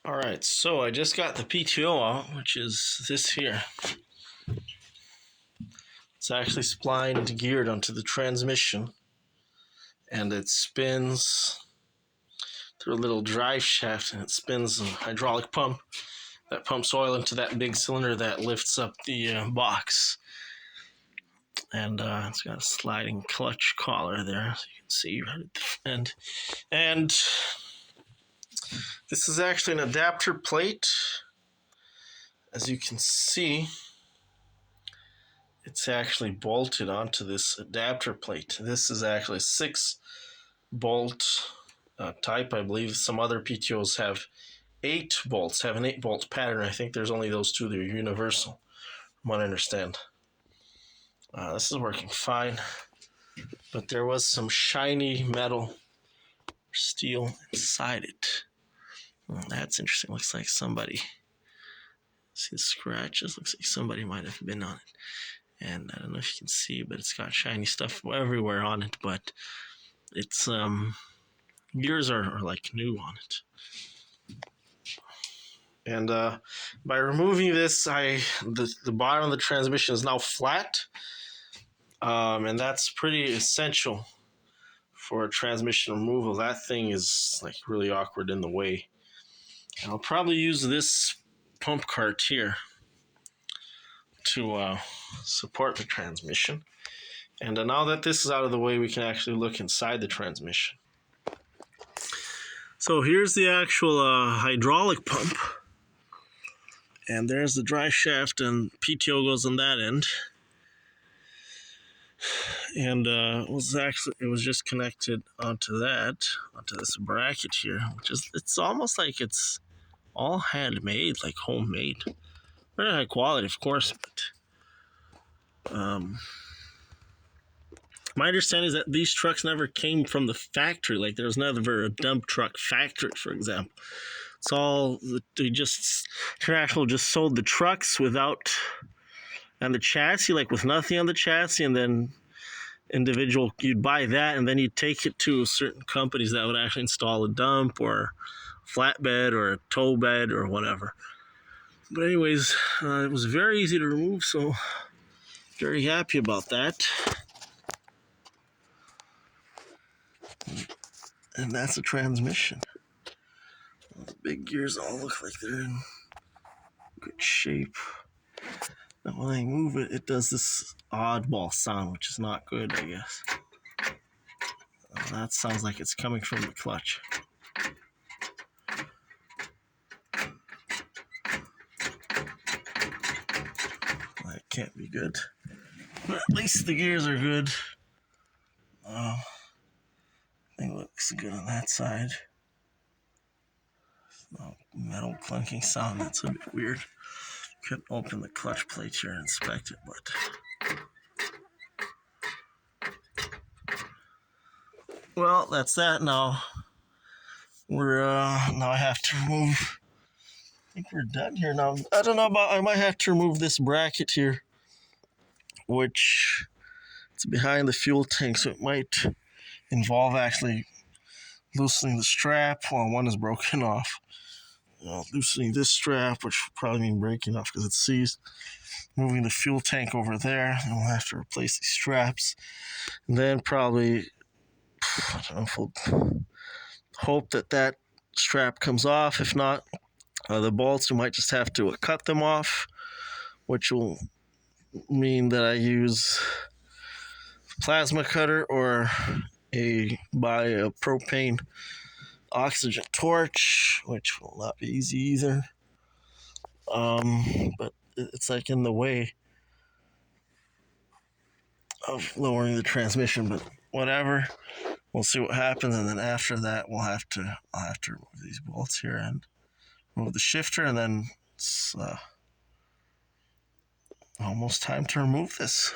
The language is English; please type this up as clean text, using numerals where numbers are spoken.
Alright, so I just got the PTO out, which is this here. It's actually splined, geared onto the transmission, and it spins through a little drive shaft, and it spins a hydraulic pump that pumps oil into that big cylinder that lifts up the box. And it's got a sliding clutch collar there, so you can see right at the end. And this is actually an adapter plate. As you can see, it's actually bolted onto this adapter plate. This is actually a 6-bolt type. I believe some other PTOs have 8 bolts, have an 8-bolt pattern. I think there's only those two that are universal, from what I understand. This is working fine, but there was some shiny metal steel inside it. That's interesting. Looks like somebody, see the scratches? Looks like somebody might have been on it. And I don't know if you can see, but it's got shiny stuff everywhere on it, but it's gears are like new on it. And by removing this, the bottom of the transmission is now flat, and that's pretty essential for transmission removal. That thing is like really awkward in the way. And I'll probably use this pump cart here to support the transmission. And now that this is out of the way, we can actually look inside the transmission. So here's the actual hydraulic pump. And there's the drive shaft, and PTO goes on that end. And it was just connected onto this bracket here, which is, it's almost like it's all handmade, like homemade. Very high quality, of course, but my understanding is that these trucks never came from the factory. Like, there was never a dump truck factory, for example. It's all, International just sold the trucks without, and the chassis, like with nothing on the chassis, and then individual, you'd buy that, and then you'd take it to certain companies that would actually install a dump or flatbed or a tow bed or whatever. But anyways, it was very easy to remove, so very happy about that. And that's a transmission. The big gears all look like they're in good shape. Now when I move it, it does this oddball sound, which is not good, I guess. That sounds like it's coming from the clutch. That can't be good. But at least the gears are good. I think it looks good on that side. No metal clunking sound, that's a bit weird. Couldn't open the clutch plate here and inspect it, but well, that's that now. Now I have to remove, I think we're done here now. I don't know I might have to remove this bracket here, which it's behind the fuel tank, so it might involve actually loosening the strap. Well, one is broken off. Loosening this strap, which will probably mean breaking off because it's seized. Moving the fuel tank over there, and we'll have to replace these straps. And then probably, I don't know if we'll hope that strap comes off. If not, the bolts, we might just have to cut them off, which will mean that I use a plasma cutter or buy a propane oxygen torch, which will not be easy either. But it's like in the way of lowering the transmission, but whatever. We'll see what happens, and then after that I'll have to remove these bolts here and remove the shifter, and then it's almost time to remove this.